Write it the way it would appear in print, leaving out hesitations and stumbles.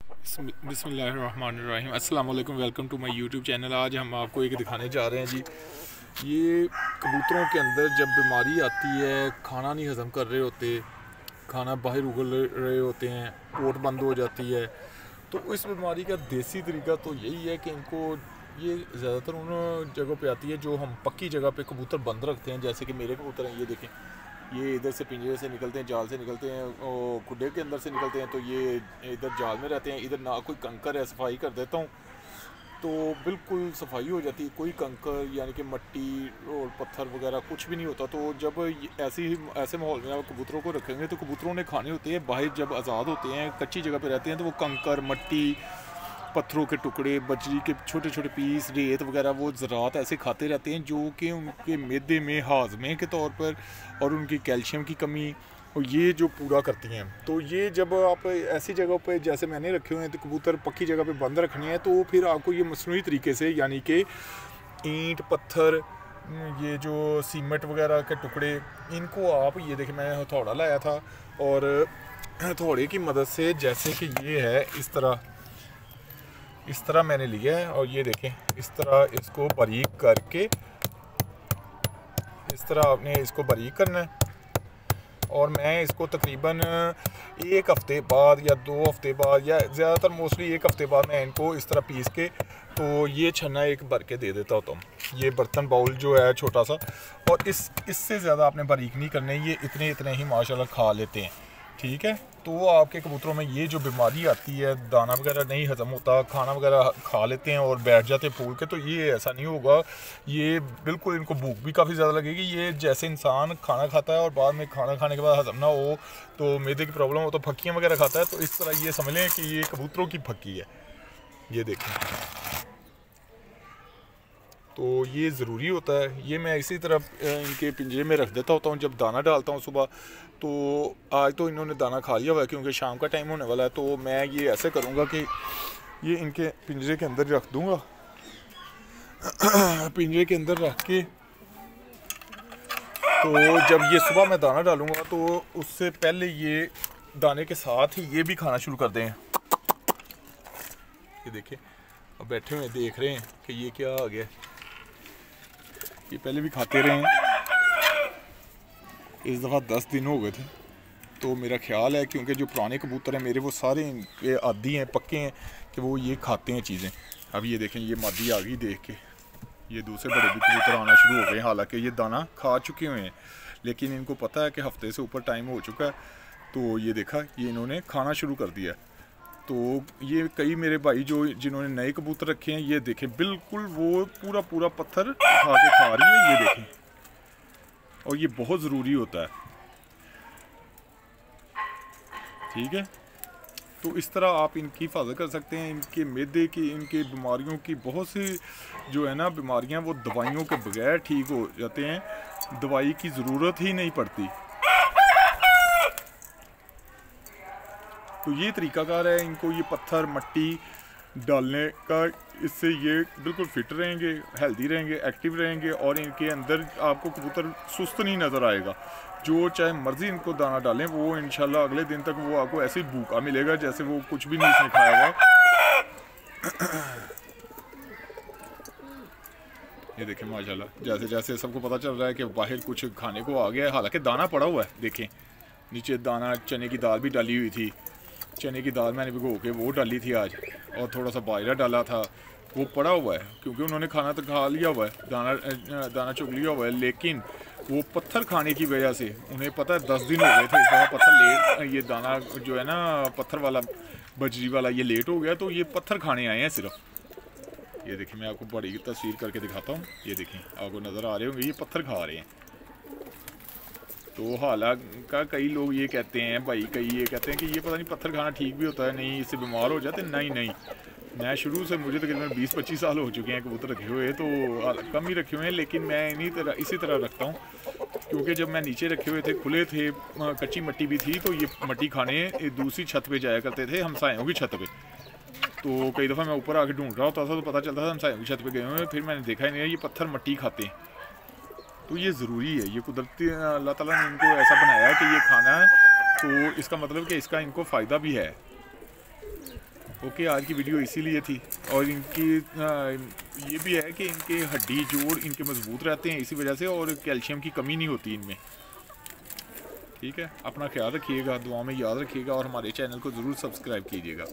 बिस्मिल्लाहिर्रहमानिर्रहीम अस्सलाम वालेकुम। Welcome to my YouTube channel. आज हम आपको एक दिखाने जा रहे हैं जी। ये कबूतरों के अंदर जब बीमारी आती है, खाना नहीं हज़म कर रहे होते, खाना बाहर उगल रहे होते हैं, पोट बंद हो जाती है, तो इस बीमारी का देसी तरीका तो यही है कि इनको ये ज़्यादातर उन जगहों पे आती है जो हम पक्की जगह पे कबूतर बंद रखते हैं। जैसे कि मेरे कबूतर हैं, ये देखें, ये इधर से पिंजरे से निकलते हैं, जाल से निकलते हैं, खुडे के अंदर से निकलते हैं, तो ये इधर जाल में रहते हैं। इधर ना कोई कंकर है, सफाई कर देता हूँ तो बिल्कुल सफाई हो जाती है, कोई कंकर यानी कि मट्टी और पत्थर वगैरह कुछ भी नहीं होता। तो जब ऐसे माहौल में आप कबूतरों को रखेंगे तो कबूतरों ने खाने होते हैं, बाहर जब आज़ाद होते हैं, कच्ची जगह पे रहते हैं, तो वो कंकर, मट्टी, पत्थरों के टुकड़े, बजरी के छोटे छोटे पीस, रेत वगैरह वो ज़रात ऐसे खाते रहते हैं, जो कि उनके मैदे में हाजमे के तौर पर और उनकी कैल्शियम की कमी और ये जो पूरा करती हैं। तो ये जब आप ऐसी जगह पे जैसे मैंने रखे हुए हैं, तो कबूतर पक्की जगह पे बंद रखने हैं, तो फिर आपको ये मसनूई तरीके से यानी कि ईंट, पत्थर, ये जो सीमेंट वगैरह के टुकड़े, इनको आप ये देखें, मैं हथौड़ा लाया था और हथौड़े की मदद से जैसे कि ये है इस तरह मैंने लिया है, और ये देखें इस तरह इसको बारीक करके, इस तरह आपने इसको बारीक करना है। और मैं इसको तकरीबन 1 हफ़्ते बाद या 2 हफ़्ते बाद या ज़्यादातर मोस्टली 1 हफ़्ते बाद मैं इनको इस तरह पीस के तो ये छन्ना एक भर के दे देता होता हूँ। ये बर्तन बाउल जो है छोटा सा, और इससे ज़्यादा आपने बारीक नहीं करने, ये इतने ही माशाल्लाह खा लेते हैं। ठीक है, तो आपके कबूतरों में ये जो बीमारी आती है, दाना वगैरह नहीं हज़म होता, खाना वगैरह खा लेते हैं और बैठ जाते फूल के, तो ये ऐसा नहीं होगा। ये बिल्कुल इनको भूख भी काफ़ी ज़्यादा लगेगी। ये जैसे इंसान खाना खाता है और बाद में खाना खाने के बाद हज़म ना हो तो मैदे की प्रॉब्लम हो तो फक्कियाँ वगैरह खाता है, तो इस तरह ये समझ लें कि ये कबूतरों की फक्की है। ये देखें, तो ये ज़रूरी होता है। ये मैं इसी तरह इनके पिंजरे में रख देता होता हूँ जब दाना डालता हूँ सुबह। तो आज तो इन्होंने दाना खा लिया हुआ है क्योंकि शाम का टाइम होने वाला है, तो मैं ये ऐसे करूँगा कि ये इनके पिंजरे के अंदर रख दूँगा। पिंजरे के अंदर रख के तो जब ये सुबह मैं दाना डालूँगा तो उससे पहले ये दाने के साथ ही ये भी खाना शुरू कर दें। ये देखिए, अब बैठे हुए देख रहे हैं कि ये क्या आ गया। ये पहले भी खाते रहे हैं, इस दफ़ा 10 दिन हो गए थे। तो मेरा ख्याल है क्योंकि जो पुराने कबूतर हैं मेरे, वो सारे इनके आदी हैं, पक्के हैं कि वो ये खाते हैं चीज़ें। अब ये देखें, ये मादी आ गई, देख के ये दूसरे बड़े भी कबूतर आना शुरू हो गए। हालांकि ये दाना खा चुके हुए हैं, लेकिन इनको पता है कि हफ्ते से ऊपर टाइम हो चुका है, तो ये देखा, ये इन्होंने खाना शुरू कर दिया। तो ये कई मेरे भाई जिन्होंने नए कबूतर रखे हैं, ये देखें बिल्कुल वो पूरा पत्थर उठा के खा रही है, ये देखें। और ये बहुत ज़रूरी होता है। ठीक है, तो इस तरह आप इनकी हिफाजत कर सकते हैं। इनके मैदे की, इनके बीमारियों की बहुत सी जो है ना बीमारियां, वो दवाइयों के बगैर ठीक हो जाते हैं, दवाई की ज़रूरत ही नहीं पड़ती। तो ये तरीकाकार है इनको ये पत्थर मट्टी डालने का, इससे ये बिल्कुल फिट रहेंगे, हेल्दी रहेंगे, एक्टिव रहेंगे, और इनके अंदर आपको कबूतर सुस्त नहीं नज़र आएगा। जो चाहे मर्ज़ी इनको दाना डालें, वो इंशाल्लाह अगले दिन तक वो आपको ऐसे ही भूखा मिलेगा जैसे वो कुछ भी नहीं इसने खाया हुआ। ये देखें माशाल्लाह, जैसे जैसे सबको पता चल रहा है कि बाहर कुछ खाने को आ गया है। हालांकि दाना पड़ा हुआ है, देखें नीचे दाना, चने की दाल भी डाली हुई थी। चने की दाल मैंने भिगो के वो डाली थी आज, और थोड़ा सा बाजरा डाला था, वो पड़ा हुआ है क्योंकि उन्होंने खाना तो खा लिया हुआ है, दाना चुग लिया हुआ है। लेकिन वो पत्थर खाने की वजह से उन्हें पता है 10 दिन हो गए थे, इस तरह पत्थर लेट, ये दाना जो है ना पत्थर वाला, बजरी वाला, ये लेट हो गया, तो ये पत्थर खाने आए हैं सिर्फ। ये देखिए, मैं आपको बड़ी तस्वीर करके दिखाता हूँ। ये देखें, आपको नज़र आ रहे होंगे, ये पत्थर खा रहे हैं। तो हालांकि कई लोग ये कहते हैं, भाई कई ये कहते हैं कि ये पता नहीं पत्थर खाना ठीक भी होता है, नहीं इससे बीमार हो जाते। नहीं, मैं शुरू से, मुझे तकरीबन 20-25 साल हो चुके हैं कबूतर रखे हुए, तो कम ही रखे हुए हैं, लेकिन मैं इसी तरह रखता हूँ। क्योंकि जब मैं नीचे रखे हुए थे, खुले थे, कच्ची मट्टी भी थी, तो ये मट्टी खाने दूसरी छत पे जाया करते थे, हमसायों की छत पे। तो कई दफ़ा मैं ऊपर आके ढूंढ रहा होता था, तो पता चलता था हमसायों की छत पे गए हुए, फिर मैंने देखा ही नहीं है ये पत्थर मट्टी खाते हैं। तो ये ज़रूरी है, ये कुदरती अल्लाह ताला ने इनको ऐसा बनाया है कि ये खाना है, तो इसका मतलब कि इसका इनको फ़ायदा भी है। ओके, आज की वीडियो इसीलिए थी। और इनकी ये भी है कि इनके हड्डी जोड़ इनके मजबूत रहते हैं इसी वजह से, और कैल्शियम की कमी नहीं होती इनमें। ठीक है, अपना ख्याल रखिएगा, दुआ में याद रखिएगा और हमारे चैनल को ज़रूर सब्सक्राइब कीजिएगा।